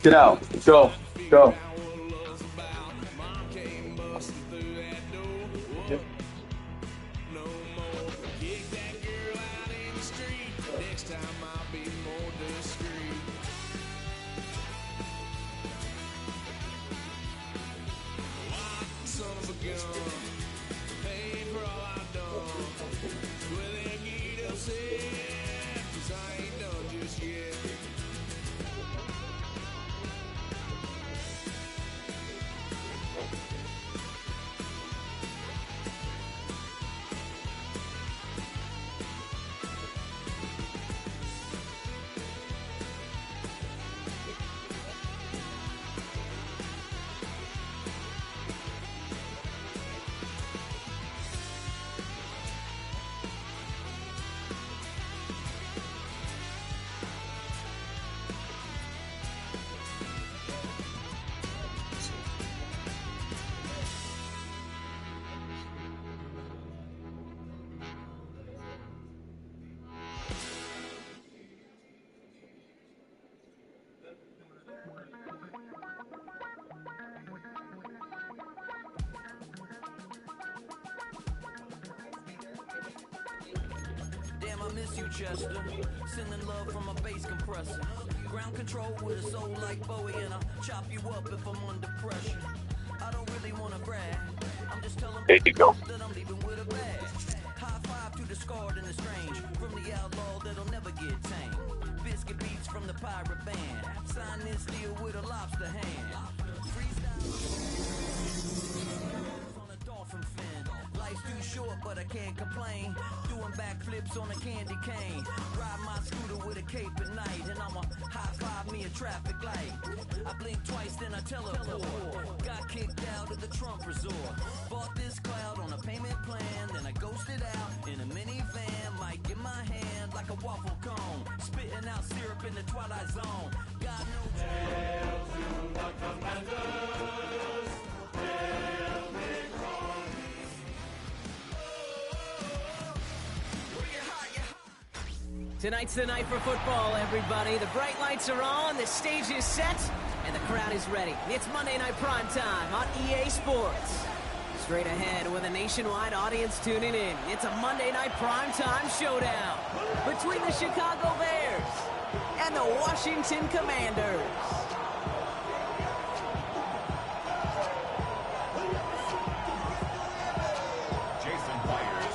Get out. Go. Go. Yep. Damn, I miss you, Chester. Sending love from a bass compressor. Ground control with a soul like Bowie, and I'll chop you up if I'm under pressure. I don't really want to brag. I'm just telling There you go. that I'm leaving with a bag. High five to the scarred and the strange. From the outlaw that'll never get tamed. Biscuit beats from the pirate band. Sign this deal with a lobster hand. On a dolphin fin. Life's too short, but I can't complain. Doing backflips on a candy cane. Ride my scooter with a cape at night. And I'ma high five me a traffic light. I blink twice, then I teleport. Got kicked out of the Trump resort. Bought this cloud on a payment plan. Then I ghosted out in a minivan. Mic in my hand like a waffle cone. Spitting out syrup in the twilight zone. God knows. Hail to the commanders. Hail Big Ronnie. Tonight's the night for football, everybody. The bright lights are on, the stage is set, and the crowd is ready. It's Monday Night Primetime on EA Sports. Straight ahead with a nationwide audience tuning in. It's a Monday Night Primetime showdown between the Chicago Bears and the Washington Commanders.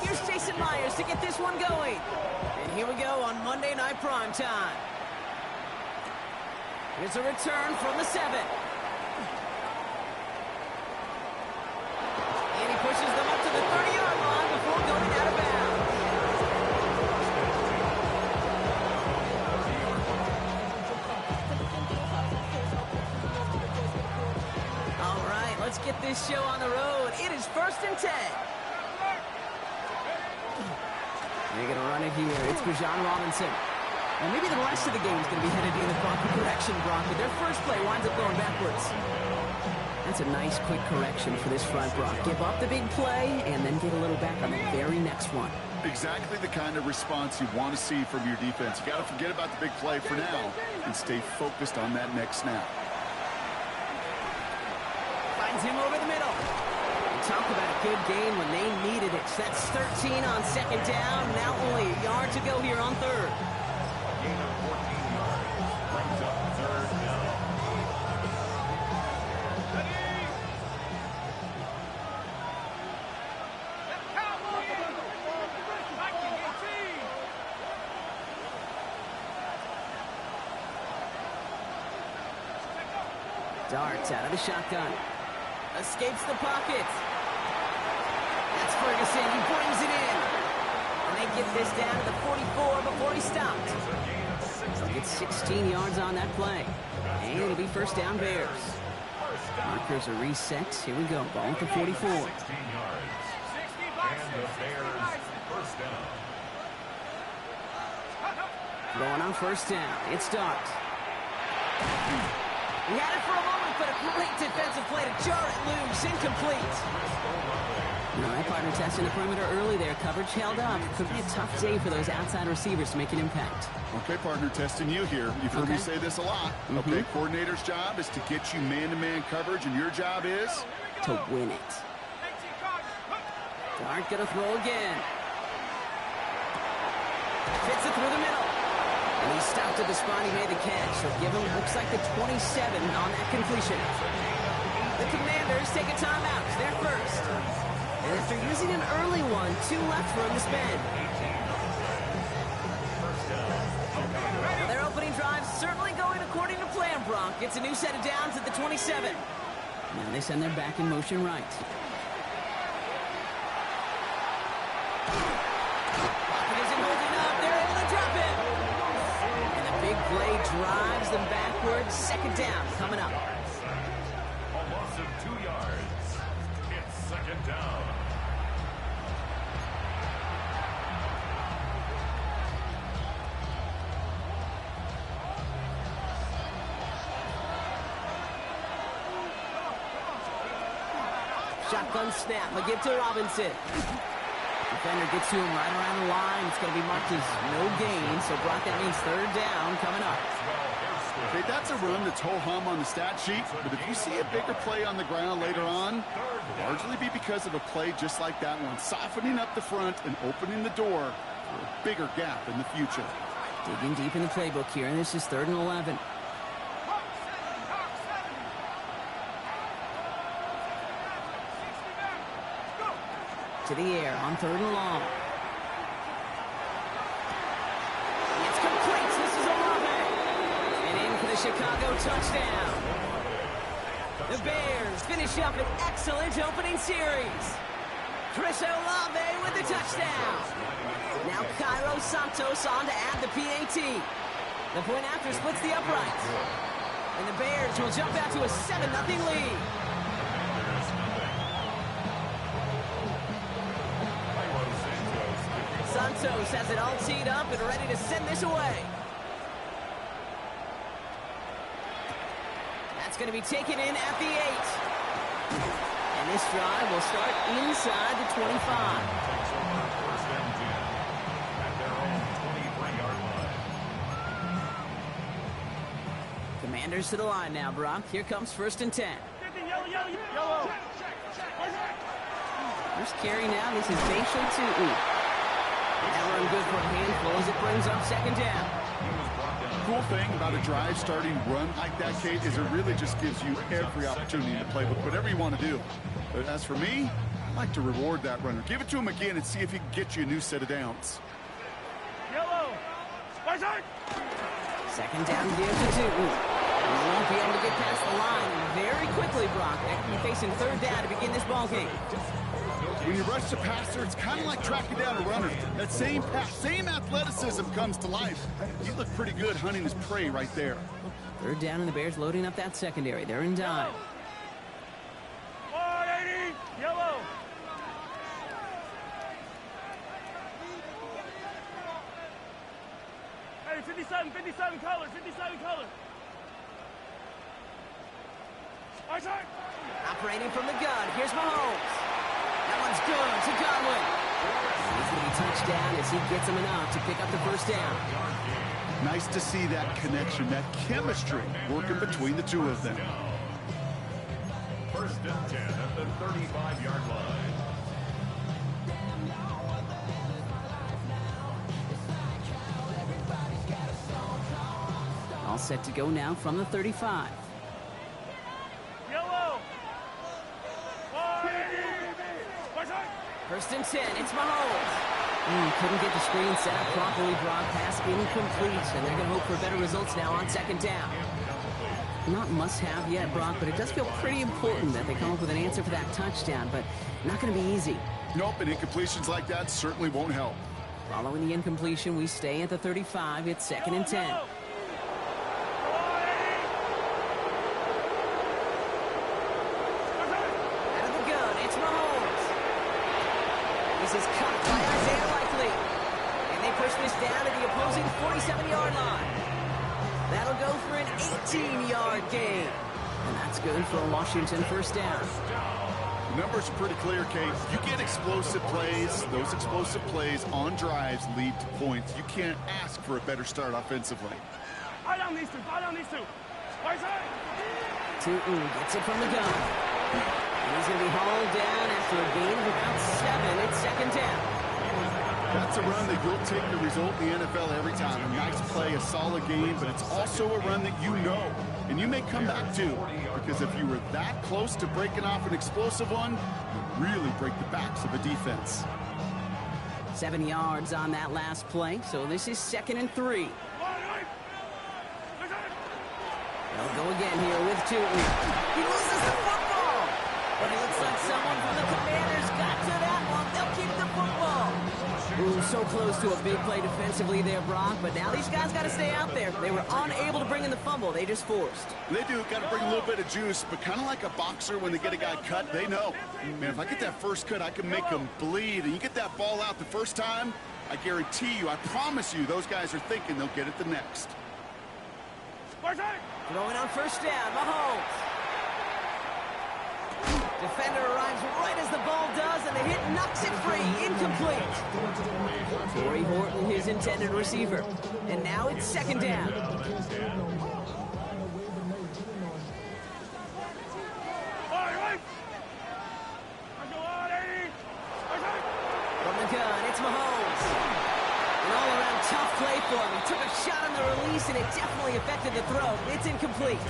Here's Jason Myers to get this one going. And here we go on Monday Night Primetime. Here's a return from the 7. And he pushes them up to the 30-yard line before going out of bounds. All right, let's get this show on the road. It is 1st and 10. They're going to run it here. It's Bijan Robinson. And maybe the rest of the game is going to be headed in the proper direction, Brock. But their first play winds up going backwards. That's a nice, quick correction for this front, Brock. Give up the big play and then get a little back on the very next one. Exactly the kind of response you want to see from your defense. You got to forget about the big play for now and stay focused on that next snap. Finds him over the middle. Talk about a good game when they needed it. That's 13 on 2nd down. Now only a yard to go here on 3rd. Gain of 14 yards. Brings up 3rd down. Darts out of the shotgun. Escapes the pocket. That's Ferguson. He brings it in. And they get this down to the 44 before he stopped. They'll get 16 yards on that play. And it'll be 1st down Bears. Markers are reset. Here we go. Ball at the 44. 16 yards. And the Bears 1st down. Going on 1st down. It's Dart. He had it for a moment, but a great defensive play to jar it loose. Incomplete. All right, partner, testing the perimeter early there. Coverage held up. Could be a tough day for those outside receivers to make an impact. Okay, partner, testing you here. You've heard me say this a lot. Okay, coordinator's job is to get you man-to-man coverage, and your job is? To win it. Dart gonna throw again. Fits it through the middle. And he stopped at the spot he made the catch. So give him, looks like the 27 on that completion. The Commanders take a timeout. They're first. And after using an early one, 2 left for him to spend. Well, their opening drive certainly going according to plan, Brock. It's a new set of downs at the 27. Now they send their back in motion right. Pocket isn't holding up. They're able to drop it. And the big play drives them backwards. Second down coming up. A loss of 2 yards. It's second down. Shotgun snap. A give to Robinson. Defender gets to him right around the line. It's going to be marked as no gain. So, Brock, that means third down coming up. Okay, that's a run that's ho-hum on the stat sheet. But if you see a bigger play on the ground later on, it'll largely be because of a play just like that one. Softening up the front and opening the door for a bigger gap in the future. Digging deep in the playbook here. And this is 3rd and 11. To the air on 3rd and long. It's complete. This is Olave. And in for the Chicago touchdown. The Bears finish up an excellent opening series. Chris Olave with the touchdown. Now Cairo Santos on to add the PAT. The point after splits the uprights. And the Bears will jump out to a 7-0 lead. Santos has it all teed up and ready to send this away. That's going to be taken in at the 8. And this drive will start inside the 25. First and 10 at their own 23-yard line. Commanders to the line now, Brock. Here comes 1st and 10. First carry now. This is Basho Tutu. That run good for a handful as it brings up 2nd down. Cool thing about a drive starting run like that, Kate, is it really just gives you every opportunity to play with whatever you want to do. But as for me, I like to reward that runner. Give it to him again and see if he can get you a new set of downs. Second down here to Tutu. He won't be able to get past the line very quickly, Brock. They're going to be facing 3rd down to begin this ball game. When you rush the passer, it's kind of like tracking down a runner. That same pass, same athleticism comes to life. He looked pretty good hunting his prey right there. 3rd down, and the Bears loading up that secondary. They're in dime. Yellow. Hey, 57 colors, 57 colors. Operating from the gun. Here's Mahomes. That one's good to Godwin. He's going to be touchdown as he gets him enough to pick up the 1st down. Nice to see that connection, that chemistry working between the two of them. First and 10 at the 35-yard line. All set to go now from the 35. Yellow. 1st and 10. It's Mahomes. Couldn't get the screen set up properly. Broad pass incomplete. And they're going to hope for better results now on 2nd down. Not must-have yet, Brock, but it does feel pretty important that they come up with an answer for that touchdown, but not going to be easy. Nope, and incompletions like that certainly won't help. Following the incompletion, we stay at the 35. It's 2nd and 10. Out of the gun, it's Mahomes. This is caught by Isaiah Likely. And they push this down to the opposing 47-yard line. That'll go for an 18-yard gain. And that's good for a Washington 1st down. The numbers are pretty clear, Kate. You get explosive plays. Those explosive plays on drives lead to points. You can't ask for a better start offensively. Fire down these two. Fire down these two. Right side. Tootin gets it from the gun. And he's going to be hauled down after a gain of about 7. It's second down. That's a run that you'll take the result in the NFL every time. A nice play, a solid game, but it's also a run that you know. And you may come back to, because if you were that close to breaking off an explosive one, you really break the backs of a defense. 7 yards on that last play, so this is 2nd and 3. They'll go again here with Tootin. He loses the football, but it looks like someone from the Commanders got to that one. They'll keep the football. Ooh, so close to a big play defensively there, Brock, but now these guys got to stay out there. They were unable to bring in the fumble. They just forced. They do. Got to bring a little bit of juice, but kind of like a boxer when they get a guy cut, they know, man, if I get that first cut, I can make him bleed. And you get that ball out the first time, I guarantee you, I promise you, those guys are thinking they'll get it the next. Throwing on first down, Mahomes. Defender arrives right as the ball does, and the hit knocks it free. Incomplete. Torrey Horton, his intended receiver. And now it's second down. From the gun, it's Mahomes. An all-around tough play for him. He took a shot on the release, and it definitely affected the throw. It's incomplete.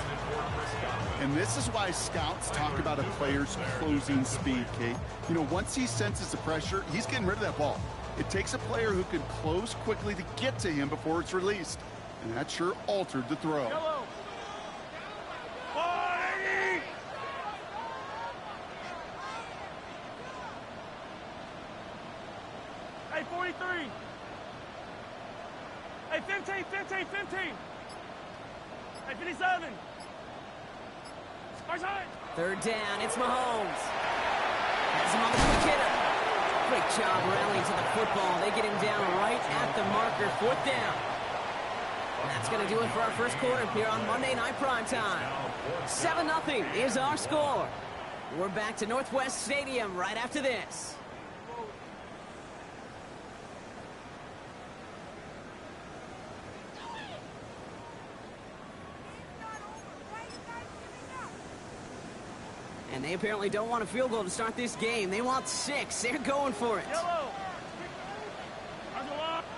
And this is why scouts talk about a player's closing speed, Kate. You know, once he senses the pressure, he's getting rid of that ball. It takes a player who can close quickly to get to him before it's released. And that sure altered the throw. Yellow. Hey, 43. Hey, 15. Hey, 57. Third down, it's Mahomes. Has him on the quick hitter. Great job rallying to the football. They get him down right at the marker. 4th down. And that's going to do it for our first quarter here on Monday Night Primetime. 7-0 is our score. We're back to Northwest Stadium right after this. And they apparently don't want a field goal to start this game. They want 6. They're going for it. Yellow.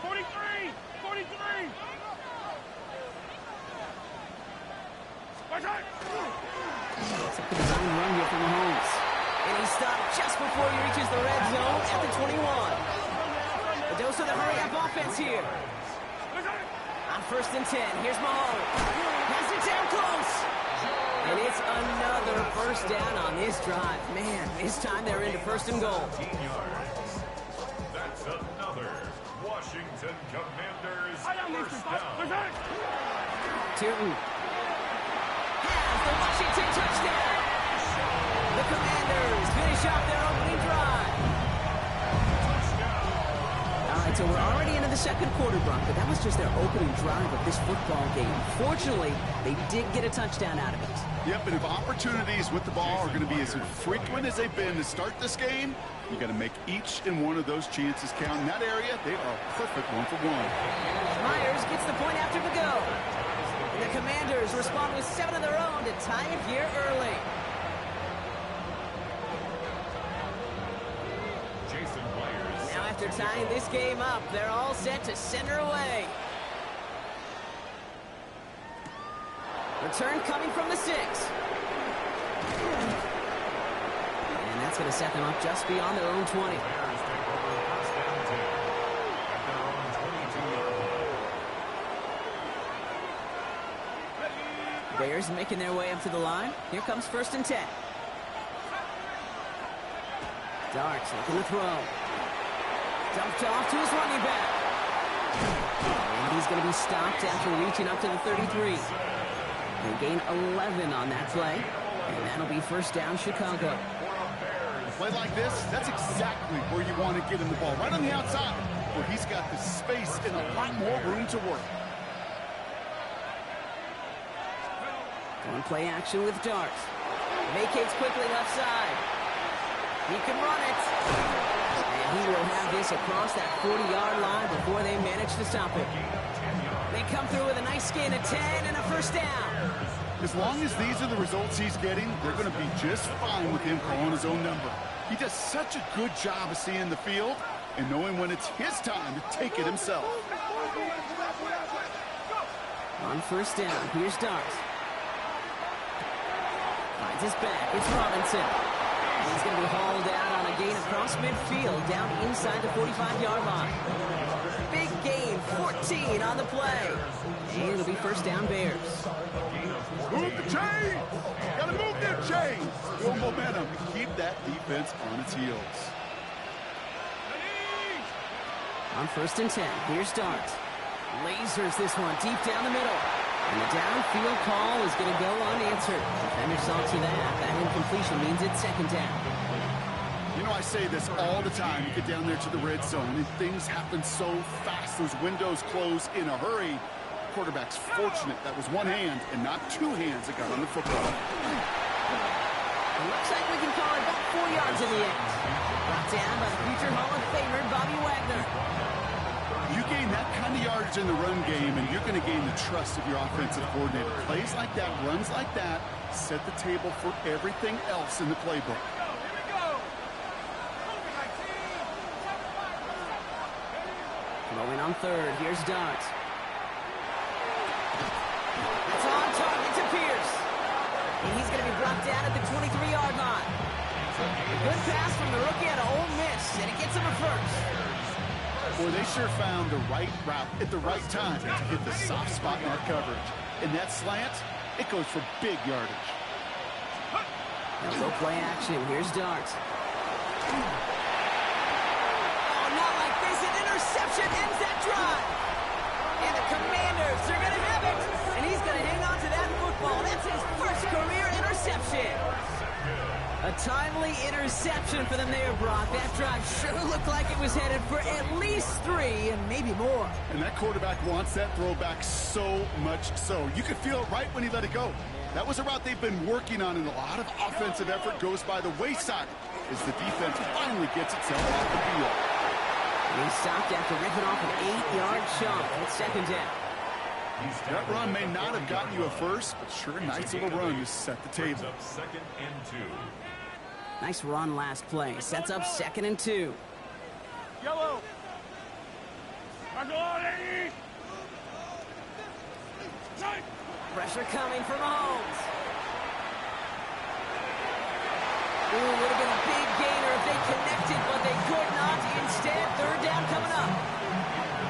43. Second design run here from Mahomes. And he stopped just before he reaches the red zone at the 21. A dose of the hurry-up offense here. On 1st and 10, here's Mahomes. Has it down close. And it's another first down on this drive. Man, this time they're into 1st and goal. That's another Washington Commanders first down. Tootin has the Washington touchdown. The Commanders finish off their opening drive. All right, so we're already into the second quarter, Brock, but that was just their opening drive of this football game. Fortunately, they did get a touchdown out of it. Yep, and if opportunities with the ball are going to be as frequent as they've been to start this game, you got to make each and one of those chances count. In that area, they are a perfect 1-for-1. Myers gets the point after the go. And the Commanders respond with 7 of their own to tie it here early. Now after tying this game up, they're all set to center away. Return coming from the 6. And that's going to set them up just beyond their own 20. Bears making their way up to the line. Here comes 1st and 10. Darts looking to throw. Dumped off to his running back. And he's going to be stopped after reaching up to the 33. They gain 11 on that play. And that'll be 1st down, Chicago. A play like this, that's exactly where you want to get him the ball. Right on the outside, where he's got the space and a lot more room to work. Going play action with Darts. Vacates quickly left side. He can run it. And he will have this across that 40-yard line before they manage to stop it. They come through with a nice gain of 10 and a first down. As long as these are the results he's getting, they're going to be just fine with him calling his own number. He does such a good job of seeing the field and knowing when it's his time to take it himself. On first down, here's Dart. Finds his back. It's Robinson. And he's going to be hauled out on a gain across midfield, down inside the 45-yard line. Big gain, 14 on the play. And it'll be first down Bears. Move the chain! Gotta move them chains! Build momentum. Keep that defense on its heels. On first and 10, here's Dart. Lasers this one deep down the middle. And the downfield call is going to go unanswered. Defender saw to that. That incompletion means it's second down. You know, I say this all the time. You get down there to the red zone, and things happen so fast. Those windows close in a hurry. Quarterback's fortunate that was one hand and not two hands that got on the football. It looks like we can call it about 4 yards in the end. Brought down by the future Hall of Famer, Bobby Wagner. You gain that kind of yardage in the run game, and you're going to gain the trust of your offensive coordinator. Plays like that, runs like that, set the table for everything else in the playbook. Throwing on third, here's Dart. That's on target to Pierce. And he's going to be brought down at the 23-yard line. A good pass from the rookie out of Ole Miss, and it gets him a first. Boy, they sure found the right route at the right time to hit the soft spot in our coverage. And that slant, it goes for big yardage. Now go play action. Here's Dart. Oh, not like this. An interception ends that drive. And the Commanders are going to have it. And he's going to hang on to that football. That's his first career interception. A timely interception for them there, Brock. That drive sure looked like it was headed for at least 3 and maybe more. And that quarterback wants that throwback so much so. You could feel it right when he let it go. That was a route they've been working on, and a lot of offensive effort goes by the wayside as the defense finally gets itself off the field. And he stopped after ripping off an 8-yard chunk. It's second down. That run may not have gotten you a first, but sure, nice little run to set the table. Second and 2. Nice run last play. Sets up second and 2. Yellow. Agora. Pressure coming from Mahomes. Ooh, would have been a big gainer if they connected, but they could not. Instead, third down coming up.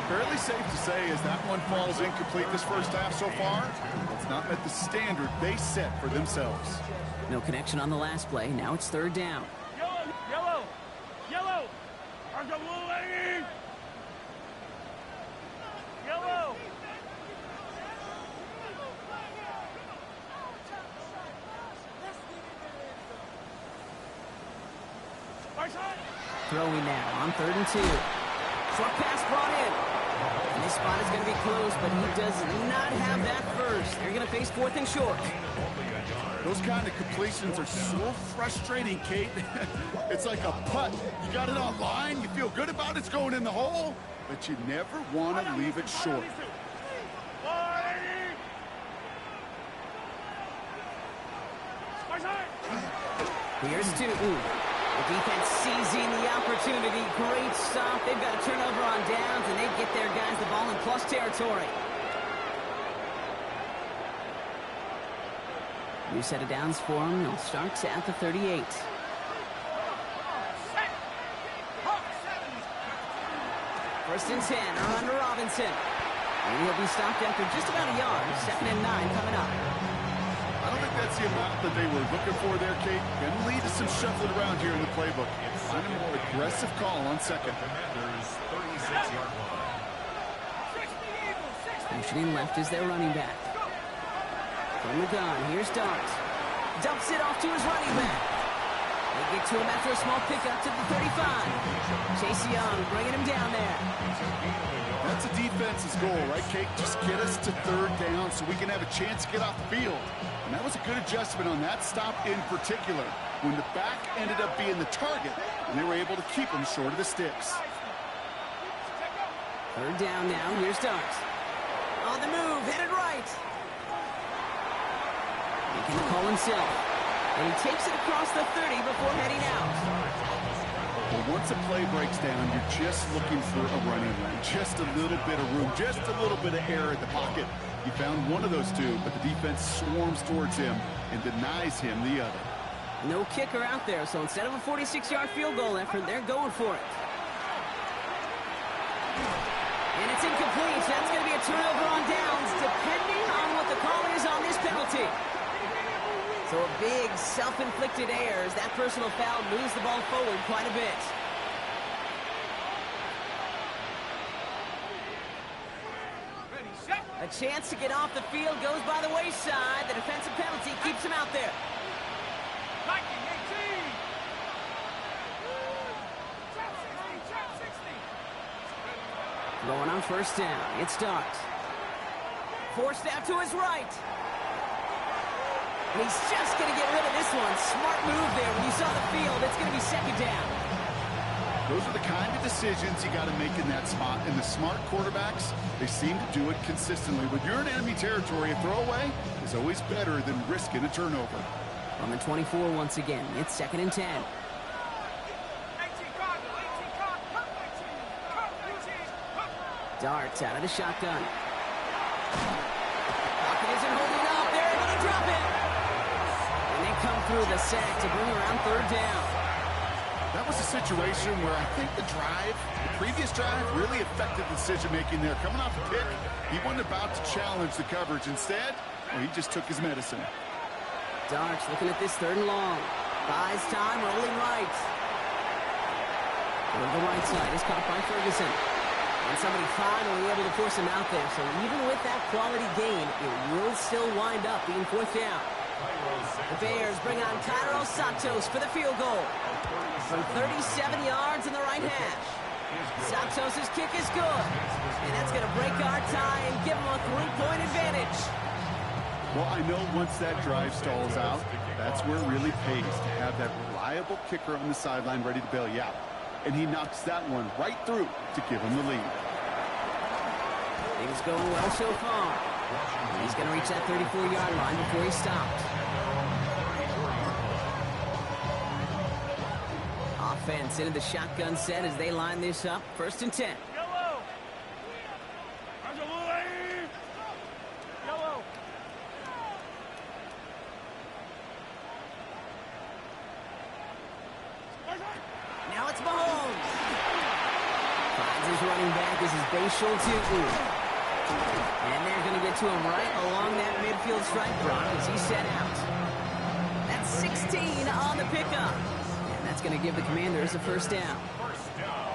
Fairly safe to say as that one falls incomplete this first half so far, it's not met the standard they set for themselves. No connection on the last play. Now it's third down. Yellow. Yellow. Yellow. Agora. Yellow. Throwing now on third and 2. Short pass brought in. And this spot is going to be close, but he does not have that first. They're going to face fourth and short. Those kind of completions are so frustrating, Kate. It's like a putt. You got it on line, you feel good about it's going in the hole, but you never want to leave it short. Here's Newton. The defense seizing the opportunity. Great stop. They've got a turnover on downs, and they get their guys the ball in plus territory. New set of downs for them. They'll start at the 38. First and 10, around to Robinson. And he'll be stopped after just about a yard. Second and 9 coming up. I don't think that's the amount that they were looking for there, Kate. Going to lead to some shuffling around here in the playbook. Find a more aggressive call on second. Commanders 36-yard line. Motioning left is their running back. From the gun, here's Dart. Dumps it off to his running back. They get to him after a small pickup to the 35. Chase Young bringing him down there. That's a defense's goal, right, Kate? Just get us to third down so we can have a chance to get off the field. And that was a good adjustment on that stop in particular, when the back ended up being the target, and they were able to keep him short of the sticks. Third down now. Here's Dart. On the move, headed right. He can call himself. And he takes it across the 30 before heading out. Well, once a play breaks down, you're just looking for a running lane. Just a little bit of room, just a little bit of air in the pocket. He found one of those two, but the defense swarms towards him and denies him the other. No kicker out there, so instead of a 46-yard field goal effort, they're going for it. And it's incomplete. That's going to be a turnover on downs, depending on what the call is on this penalty. So a big self-inflicted error as that personal foul moves the ball forward quite a bit. A chance to get off the field goes by the wayside. The defensive penalty keeps him out there. Going on first down. It starts. Forced out to his right. And he's just going to get rid of this one. Smart move there. When you saw the field, it's going to be second down. Those are the kind of decisions you got to make in that spot. And the smart quarterbacks, they seem to do it consistently. When you're in enemy territory, a throwaway is always better than risking a turnover. On the 24 once again. It's second and 10. Darts out of the shotgun. Pocket isn't holding up. They're able to drop it. And they come through the sack to bring around third down. That was a situation where I think the previous drive, really affected decision-making there. Coming off the pick, he wasn't about to challenge the coverage. Instead, well, he just took his medicine. Darts looking at this third and long. Buys time, rolling right. Over the right side is caught by Ferguson. And somebody finally able to force him out there. So even with that quality gain, it will still wind up being fourth down. The Bears bring on Cairo Santos for the field goal. From 37 yards in the right hash. Santos' kick is good. And that's going to break our tie and give him a 3-point advantage. Well, I know once that drive stalls out, that's where it really pays to have that reliable kicker on the sideline ready to bail you out. And he knocks that one right through to give him the lead. Things going well so far. He's going to reach that 34-yard line before he stopped. Offense into the shotgun set as they line this up. First and 10. Yellow. Yellow. Now it's Mahomes. Finds his running back. This is Bashal Tutu. And they're going to get to him right along that midfield strike block as he set out. That's 16 on the pickup. And that's going to give the Commanders a first down.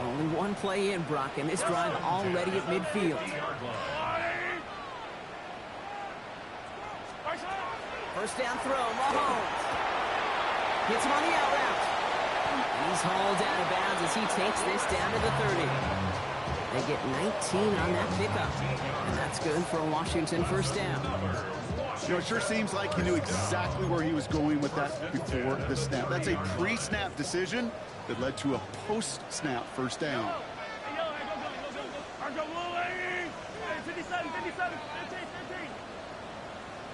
Only one play in, Brock, and this drive already at midfield. First down throw, Mahomes. Hits him on the out route. He's hauled out of bounds as he takes this down to the 30. They get 19 on that pickup. And that's good for a Washington first down. You know, it sure seems like he knew exactly where he was going with that before the snap. That's a pre-snap decision that led to a post-snap first down.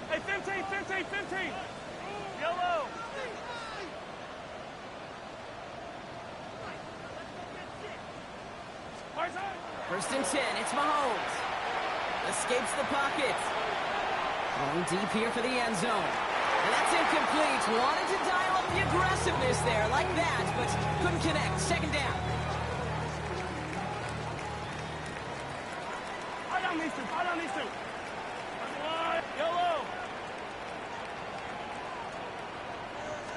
Hey, 15. Yellow. First and 10, it's Mahomes. Escapes the pocket. Going deep here for the end zone. And that's incomplete. Wanted to dial up the aggressiveness there like that, but couldn't connect. Second down. Follow these two. Yellow.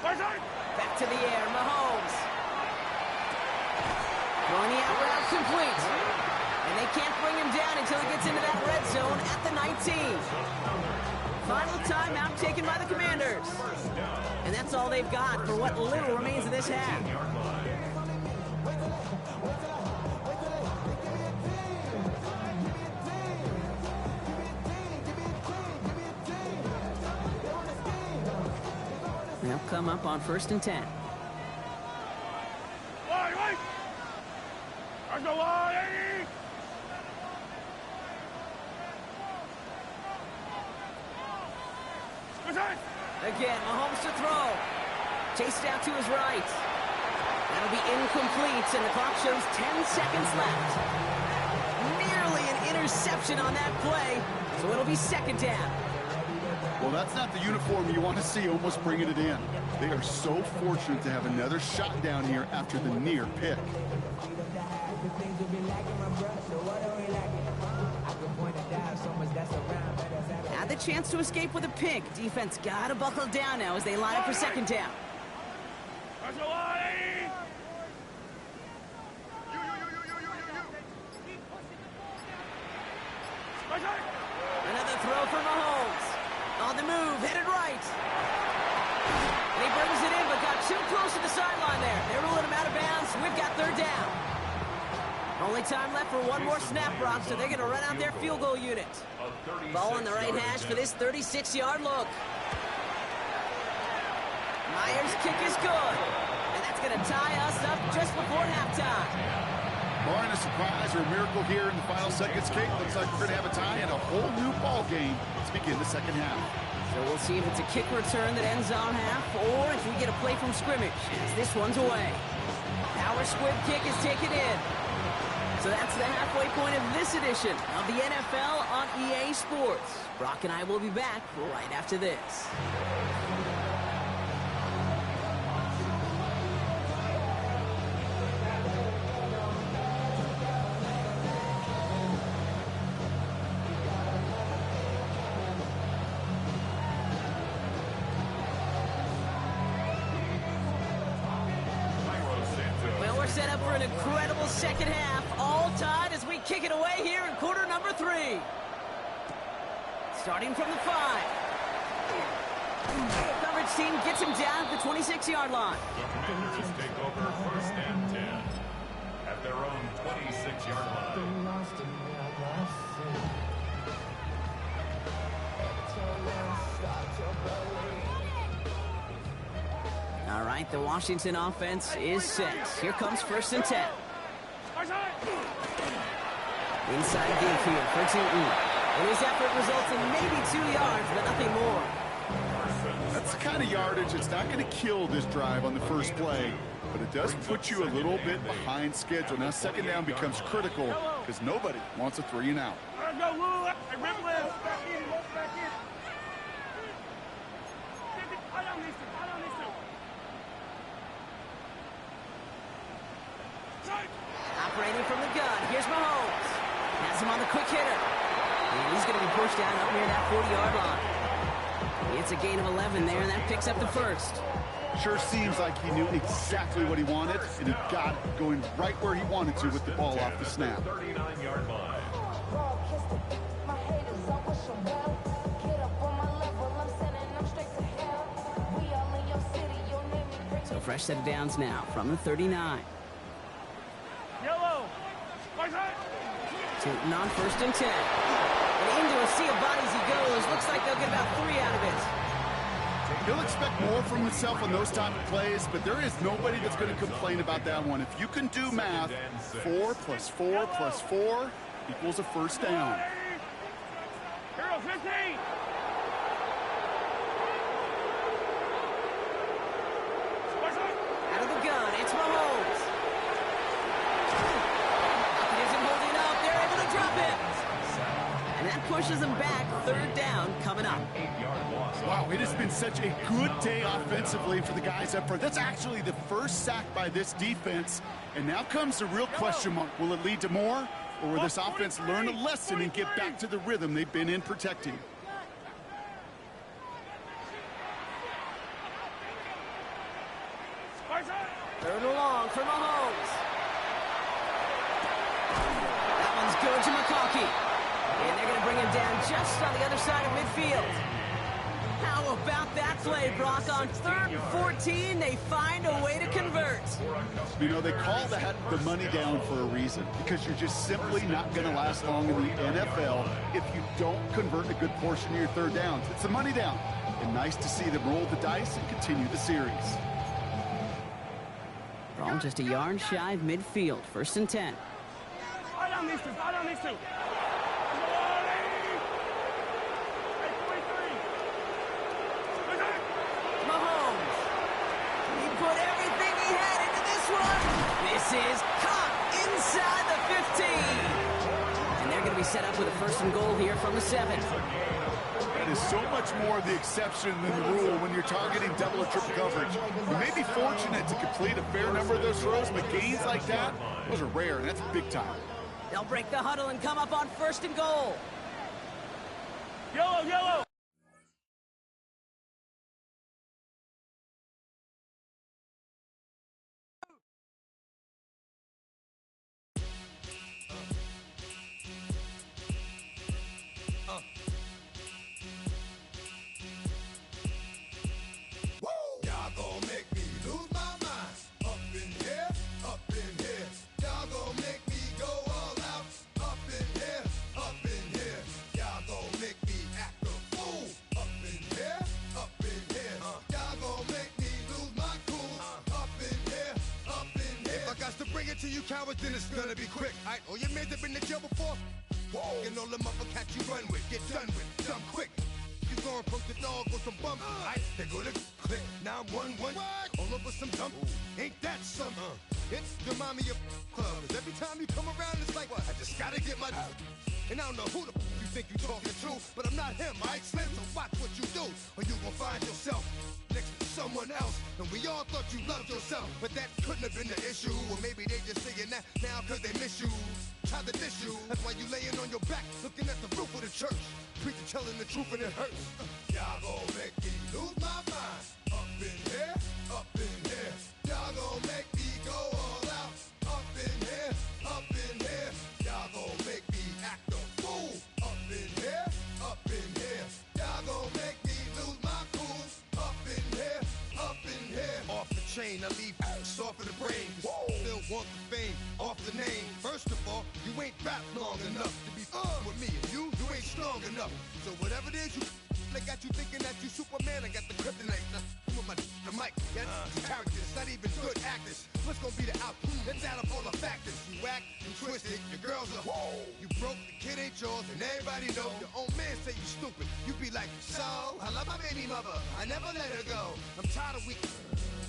Back to the air, Mahomes. Throwing the out route complete. And they can't bring him down until he gets into that red zone at the 19. Final timeout taken by the Commanders. And that's all they've got for what little remains of this half. They'll come up on 1st and 10. Again, Mahomes to throw. Chased out to his right. That'll be incomplete, and the clock shows 10 seconds left. Nearly an interception on that play, so it'll be 2nd down. Well, that's not the uniform you want to see almost bringing it in. They are so fortunate to have another shot down here after the near pick. Had the chance to escape with a pick. Defense got to buckle down now as they line up for 2nd down. Another throw for Mahomes. On the move, headed right. And he brings it in, but got too close to the sideline there. They're ruling him out of bounds. We've got 3rd down. Only time left for one more snap, Brock, so they're going to run out their field goal unit. Ball on the right hash for this 36-yard look. Myers' kick is good. And that's going to tie us up just before halftime. Barring a surprise or a miracle here in the final seconds, Kate, looks like we're going to have a tie and a whole new ball game to begin the 2nd half. So we'll see if it's a kick return that ends our half, or if we get a play from scrimmage, as this one's away. Power squib kick is taken in. So that's the halfway point of this edition of the NFL on EA Sports. Brock and I will be back right after this. Well, we're set up for an incredible 2nd half. All tied as we kick it away here in quarter number 3. Starting from the 5. Coverage team gets him down at the 26-yard line. The Commanders take over 1st and 10 at their own 26-yard line. All right, the Washington offense is set. Here comes 1st and 10. Inside the field for Newton. And his effort results in maybe 2 yards, but nothing more. That's the kind of yardage that's not going to kill this drive on the first play, but it does put you a little bit behind schedule. Now 2nd down becomes critical because nobody wants a 3 and out. Operating from the gun, here's Mahomes. Has him on the quick hitter. And he's going to be pushed down up near that 40-yard line. It's a gain of 11 there, and that picks up the 1st. Sure seems like he knew exactly what he wanted, and he got it going right where he wanted to with the ball off the snap. 39-yard line. So fresh set of downs now from the 39. Yellow. Newton on 1st and 10. And into a sea of bodies he goes. Looks like they'll get about 3 out of it. He'll expect more from himself on those type of plays, but there is nobody that's going to complain about that one. If you can do math, 4 plus 4 plus 4 equals a 1st down. Hero 15. Out of the gun, it's Mahomes. He isn't holding up. They're able to drop it. And that pushes them back. 3rd down coming up. Wow, it has been such a good day offensively for the guys up front. That's actually the 1st sack by this defense. And now comes the real question mark. Will it lead to more? Or will this offense learn a lesson and get back to the rhythm they've been in protecting? Third and long for Mahomes. That one's good to McConkey. And they're going to bring him down just on the other side of midfield. How about that play, Brock? On 3rd and 14, they find a way to convert. You know, they call that the money down for a reason, because you're just simply not going to last long in the NFL if you don't convert a good portion of your third downs. It's the money down. And nice to see them roll the dice and continue the series. Ball just a yard shy of midfield. 1st and 10. Right on these two, right on these two. Mahomes. He put everything he had into this one. This is caught inside the 15. And they're going to be set up with a 1st and goal here from the 7. That is so much more the exception than the rule when you're targeting double or triple coverage. You may be fortunate to complete a fair number of those throws, but gains like that, those are rare, and that's big time. They'll break the huddle and come up on 1st and goal. Yellow, yellow. To you cowards, then it's gonna be quick. All right, all your men have been to jail before. Whoa, and all them upper cats you run with, get done with, done quick. You gonna poke the dog or some bum? Alright, they gonna click 911. All over some dump. Ain't that something? It's remind me of clubs. Every time you come around, it's like what? I just gotta get my. And I don't know who the you think you talking to, but I'm not him, alright, Slim? So watch what you do, or you gon' find yourself next to someone else. And we all thought you loved yourself, but that couldn't have been the issue. Or maybe they just saying that now cause they miss you. Try to diss you, that's why you laying on your back, looking at the roof of the church. Preacher telling the truth and it hurts. Y'all gon' make me lose my mind. Up in here, up in here. Y'all gon' make me go all out. Up in here, up in here. Y'all gon' make me act a fool. Up in here, up in here. Y'all gon' make me lose my cool. Up in here, up in here. Off the chain, I leave soft in the brain. Still want the fame, off the name. First of all, you ain't rap long enough to be with me. And you ain't strong enough. So whatever it is you they got you thinking that you Superman. I got the kryptonite. With my the mic. Yeah, characters, not even good actors. What's gonna be the outcome? Let's add up all the factors. You whack, you twisted, your girls are you broke, the kid ain't yours, and everybody know. Your own man say you stupid. You be like, so I love my baby mother. I never let her go. I'm tired of weak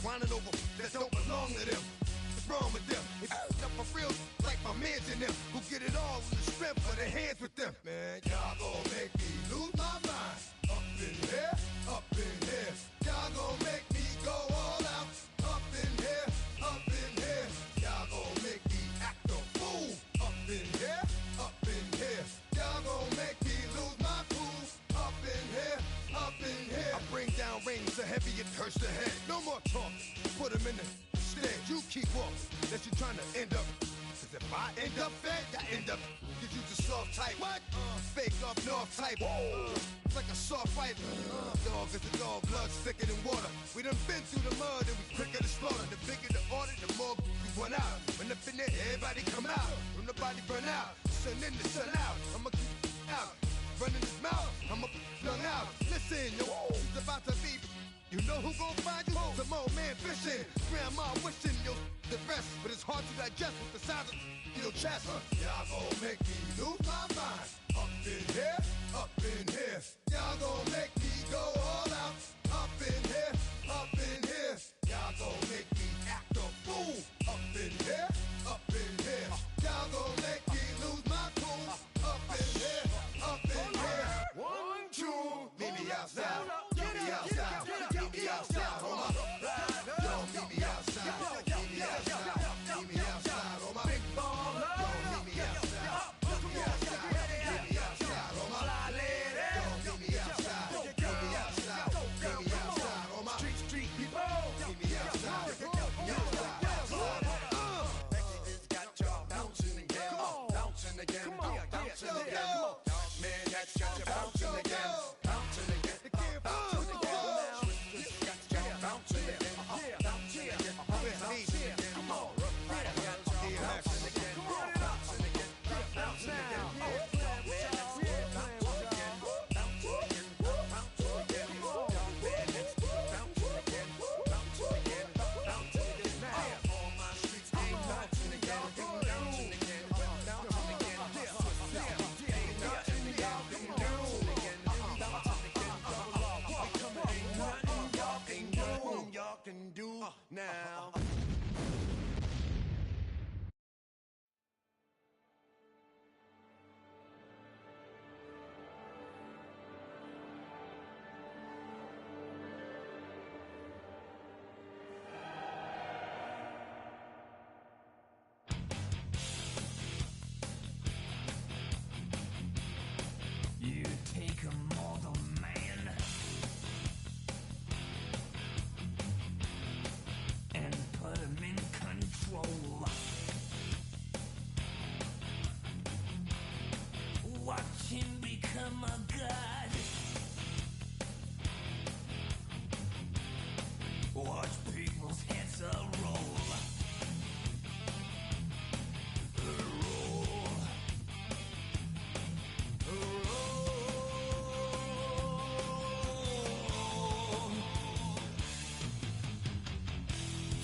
whining over that don't belong to them. What's wrong with them? It's up for real, like my mans in them, who get it all in the strength of their hands with them. Man, y'all gon' make me lose my mind. Up in here, up in here. Y'all gon' make me go all out. Up in here, up in here. Y'all gon' make me act a fool. Up in here, up in here. Y'all gon' make me lose my cool. Up in here, up in here. I bring down rings so heavy it hurts the head. No more talk. Put them in the stand. You keep walking. Unless you're trying to end up. Cause if I end up fed, I end up. Cause you just soft type. What? Fake up north type. It's like a soft fight. Dog is a dog, blood thicker than water. We done been through the mud and we quicker to slaughter. The bigger the order, the more we run out. When up in there, everybody come out. When the body burn out, sun in the sun out. I'ma keep out. Running his mouth, I'ma flung out. Listen, yo, it's about to be. You know who gon' find you? Some old man fishing. Grandma wishing you'll the rest, but it's hard to digest with the size of your chest. Y'all gon' make me lose my mind. Up in here, up in here. Y'all gon' make me go all out. Up in here, up in here. Y'all gon' make me act a fool. Up in here, up in here. Y'all gon' make me lose my cool. Up in here, up in here. 1, 2, meet me outside. Meet me outside. Meet me outside. Hold on. Don't meet me outside. Meet me outside. Meet me outside. On my big ball. Don't meet me outside. Meet me outside. Meet me outside. On my don't meet me outside. Meet me outside. Meet me outside. On my fucking do now. You take a mortal man and put him in control. Watch him become a god. Watch people's heads roll.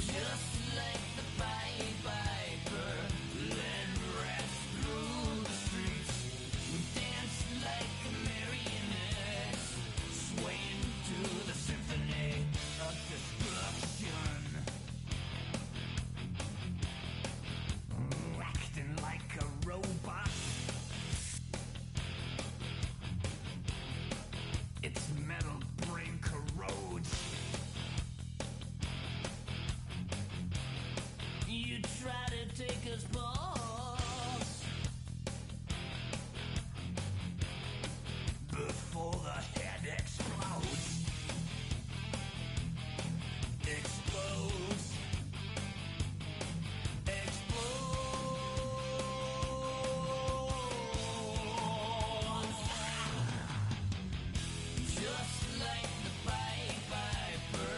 Just like the Pied Piper, let rats through the streets. Dance like a marionette, swaying to the symphony of destruction. Acting like a robot. Its metal brain corrodes. You try to take us balls before the head explodes. Explodes. Just like the Pied Piper,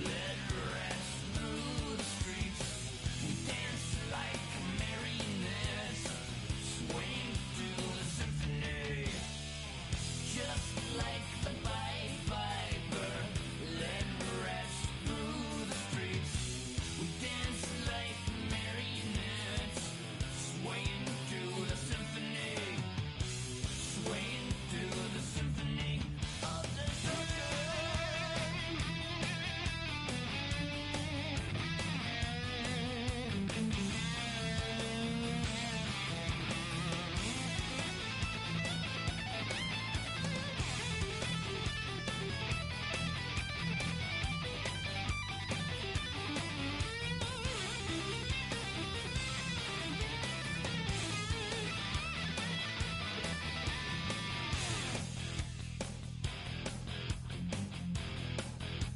led rats through the streets. Dance like marionettes, swing to the symphony. Just like the Pied Piper, led rats through the streets. Dance like marionettes, swaying to the symphony. Swaying to the symphony of destruction.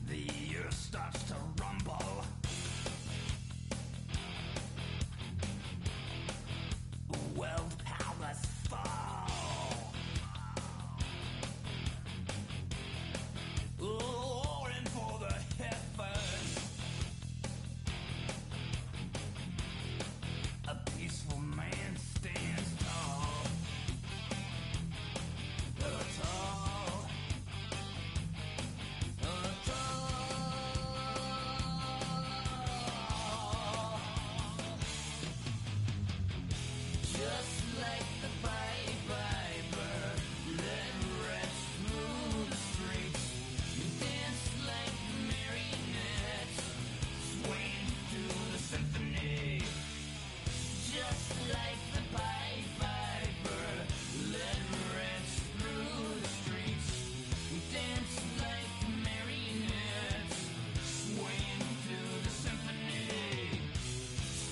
The earth starts to rumble. World powers fall. Roaring for the heavens. A peaceful man stands tall. Tall. Just like the Pied Piper, led rats through the streets. Dance like marionettes, swaying to the symphony. Just like the Pied Piper, led rats through the streets. Dance like marionettes, swaying to the symphony.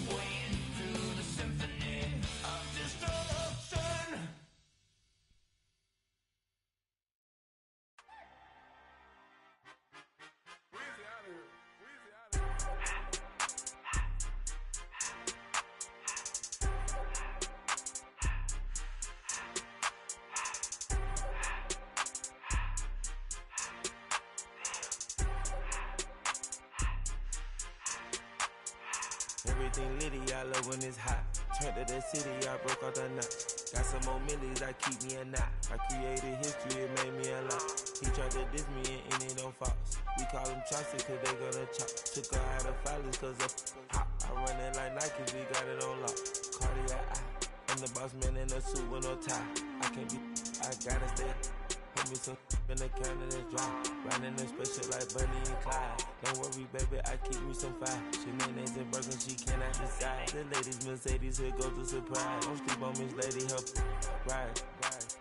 Swaying to the symphony of destruction. Everything litty, I love when it's hot. Turned to the city, I broke out the knot. Got some more millies, I keep me a knot. I created history, it made me a lot. He tried to diss me and it don't fox. We call him Chaucer cause they gonna chop. Took her out of flawless cause of hot. I run it like Nike, we got it on lock. Cardiac eye. I'm the boss man in a suit with no tie. I can't be, I gotta stay. give me some in the counter that's dry. Riding in spaceship like Bunny and Clyde. Don't worry, baby, I keep me some fire. She mayonnaise and burger, she cannot decide. The ladies Mercedes, here goes the surprise. Don't sleep on Miss Lady, help ride.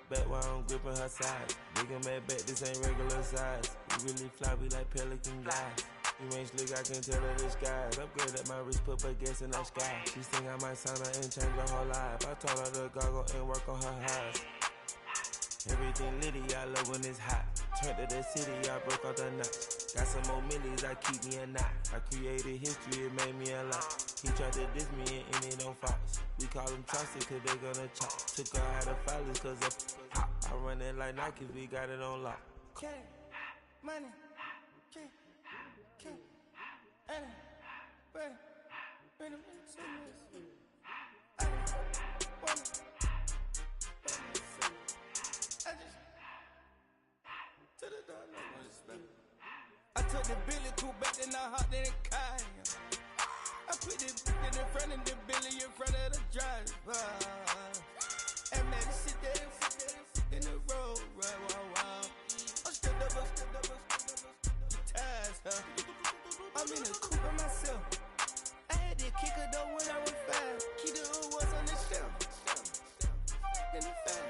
Back while I'm gripping her side. Big and mad back, this ain't regular size. We really fly, we like pelican guys. You ain't slick, I can tell her the skies. Upgrade at my wrist, put her gas in the sky. She think I might sign her and change her whole life. I told her to goggle and work on her highs. Everything litty, I love when it's hot. Turned to the city, I broke out the notch. Got some more millies, I keep me a knot. I created history, it made me a lot. He tried to diss me and it on Fox. We call them Chaucer cause they gonna chop. Took her out of filers cause of hot. I run it like Nike, we got it on lock. Okay, money. I took the Billy cool back and I hopped in the car. I put the in front of the Billy in front of the driver. And man, sit there in the road, wow. I'm still double, ties, huh? I'm in the coupe by myself. I had to kick her though when I was 5. Keep the old ones on the shelf. In the fan.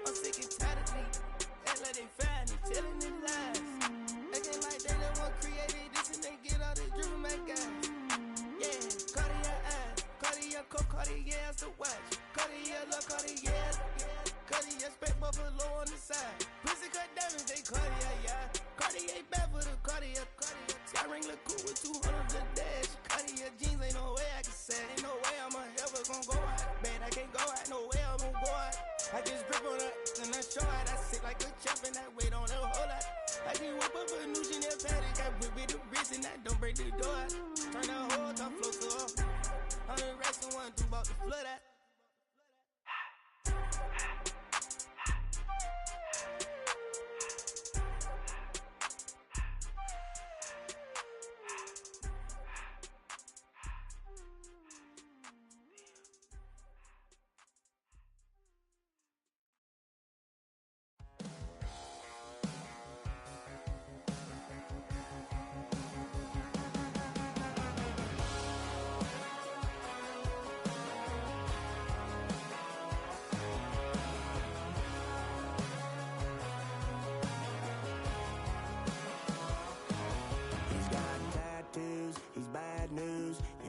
I'm sick and tired of me. Act like they find me, telling them lies. Acting like they the one created this and they get all this driven my guys. Yeah, Cartier eyes, Cartier coat, Cartier as the watch. Cartier look, Cartier, Cartier spec buffalo on the side. Pussy cut diamonds, they Cartier, yeah. Cartier bad for the Cartier. Sky ring look cool with 200 the dash. Cartier jeans, ain't no way I can say. Ain't no way I'm ever gonna go out. Man, I can't go out, no way I'm gonna go out. I just grip on her and I show out. I sit like a champ and I wait on her whole lot. I just whip up a new Chanel paddock. I whip with the wrist and I don't break the door out. Turn the whole top floor to off. 100 racks and 1 2 about the flood out.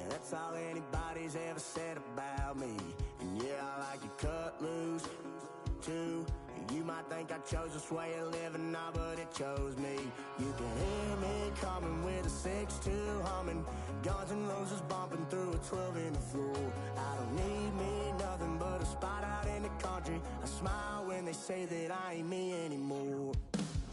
That's all anybody's ever said about me. And yeah, I like you cut loose, too. You might think I chose this way of living now, but it chose me. You can hear me coming with a 6-2 humming. Guns and Roses bumping through a 12 in the floor. I don't need me nothing but a spot out in the country. I smile when they say that I ain't me anymore.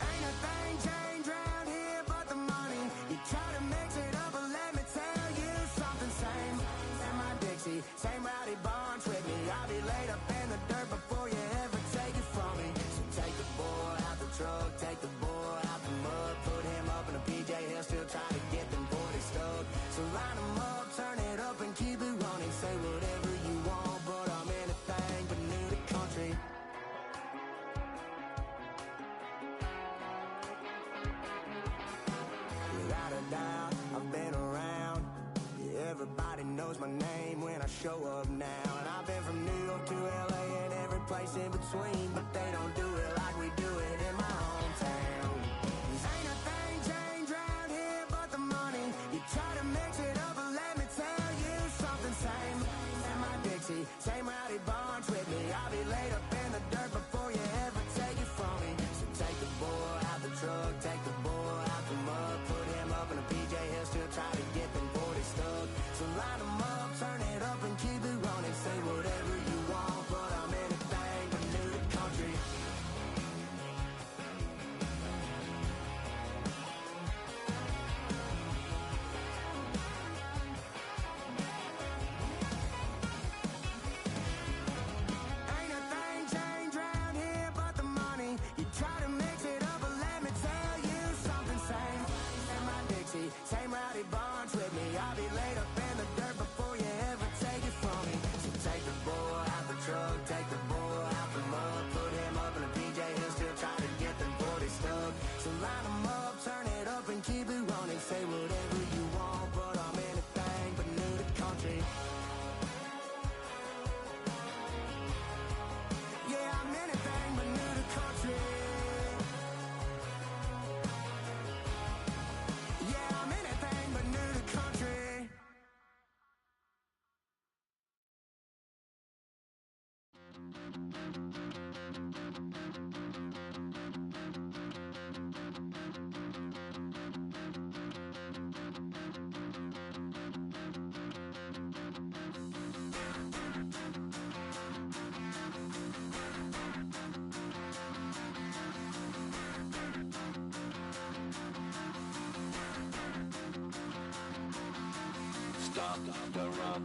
Ain't a thing changed round here but the money. You try to mix it up, but let me tell you something. Same in my Dixie, same rowdy bunch with me. I'll be laid up in the dirt before you ever take it from me. So take the boy out the truck, take the boy out the mud, put him up in a PJ, he'll still try to get them 40 stuck. So line him up, turn it up and keep it running. Say whatever you want, but I'm anything but new to country. Without a doubt, I've been around. Yeah, everybody knows my name when I show up now. And I've been from New York to LA and every place in between, but they don't do it like we do it in my hometown. Ain't a thing changed round here but the money. You try to mix it up, but let me tell you something. Same in my Dixie, same rowdy bunch with me. I'll be laid up in the dirt before you ever take it from me. So take the boy out the truck, take the boy out the mud, put him up in a PJ, he'll still try to get them 40 stuck. So line them up, turn it up and keep it running. Say whatever you want, but I'm anything but new to country. Stop the rock.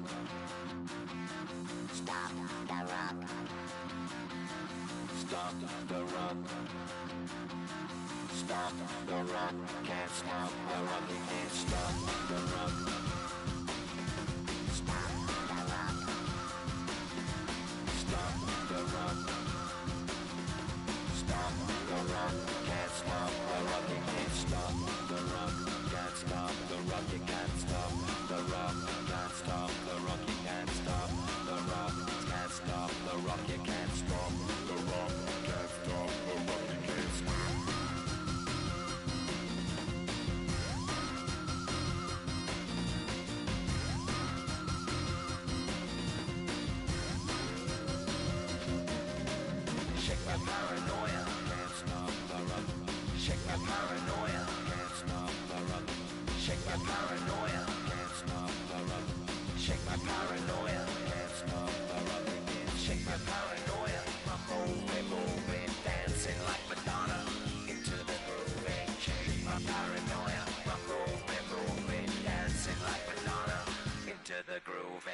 Stop the rock. Stop the rock. Stop the rock. Can't stop the rock. You can't stop the rock. Stop the rock. Stop the rock. Stop the rock. Can't stop the rock. You can't stop the rock. Can't stop the rock. You can't stop the rock. Can't stop the rock. You can't stop the rock. Can't stop the rock. You can't stop the rock. Can't stop the rock. You can't stop. Shake my paranoia. Can't stop the rock. Shake my paranoia. Can't stop the rock. Shake my paranoia. Can't stop the rock. Shake my paranoia. Can't stop the rock. Shake my paranoia. I'm moving, dancing like Madonna into the groove. Shake my paranoia. I'm moving, dancing like Madonna into the groove.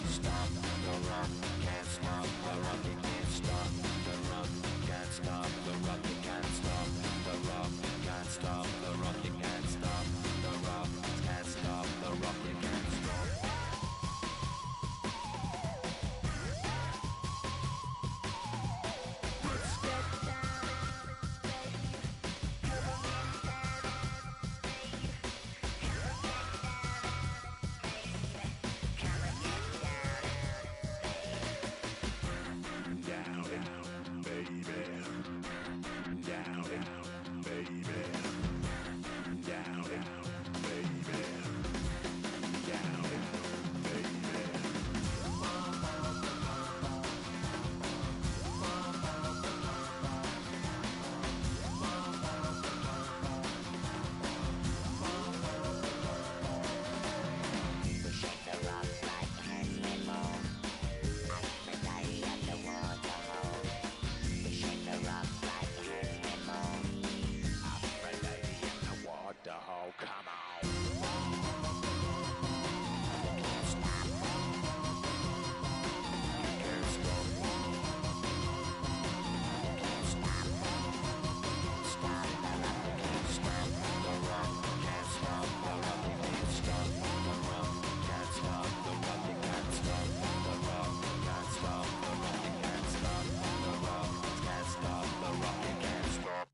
Stop the rock, can't stop the rock, you can't stop the rock, can't stop the rock, you can't stop the rock, can't stop the rock, you can't stop the rock, can't stop the rock, you can't stop. Down, down, baby. Down, down, baby. Down, down, baby. Down, down, baby. Shake the rock like Henry Moon. Aphrodite at the waterhole. Shake the rock like Henry Moon. Aphrodite at the waterhole. Come on. You can't stop. You can't stop. You can't stop. Stop the rock. You can't stop the rock. Can't stop the rock. You can't stop the rock. Can't stop the rock. You can't stop the rock. Can't stop the rock. You can't stop the rock. Can't stop the rock. You can't stop.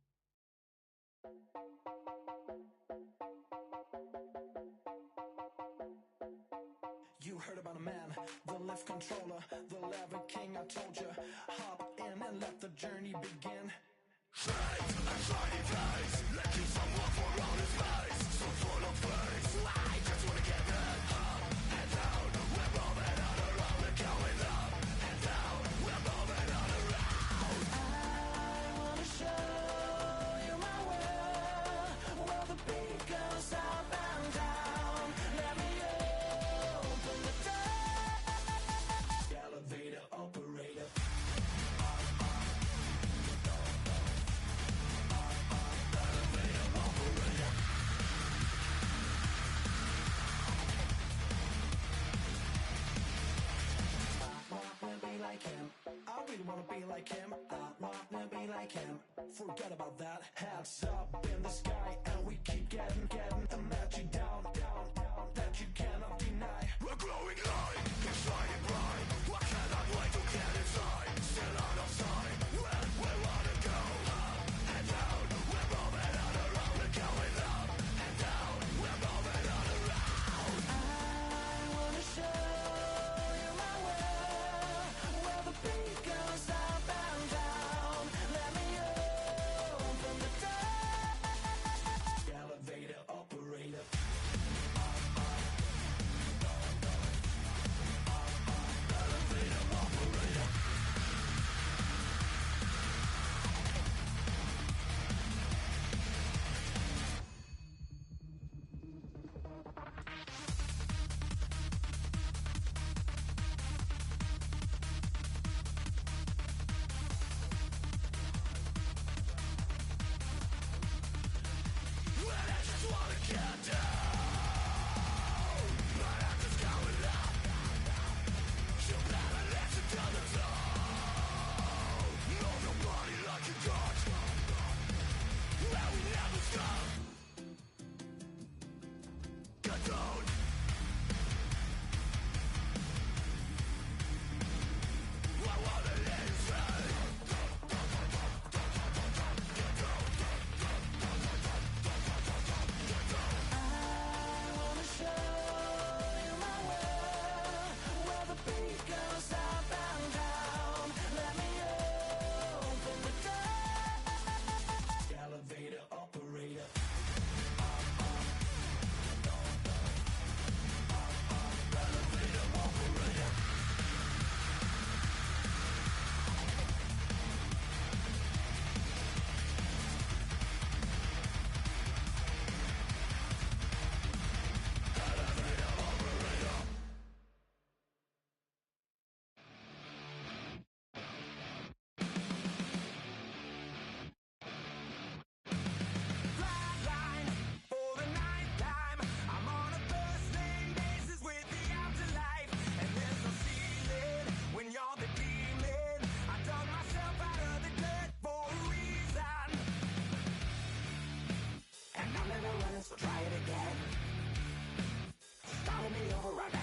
You heard about a man, the lift controller, the lever king. I told you, hop in and let the journey begin. I wanna show you my world, where the beat goes up and down. Let me open the door. Elevator operator. Like him, I really wanna be like him. I wanna be like him. Forget about that. Hats up in the sky, and we keep getting the magic down, that you cannot deny. We're glowing light, keep shining bright. I cannot wait to get inside. Still out of sight, when we wanna go up and down. We're moving on around, we're going up and down. We're moving on around. I wanna show you my world, where the beat goes up and down. Let me Forever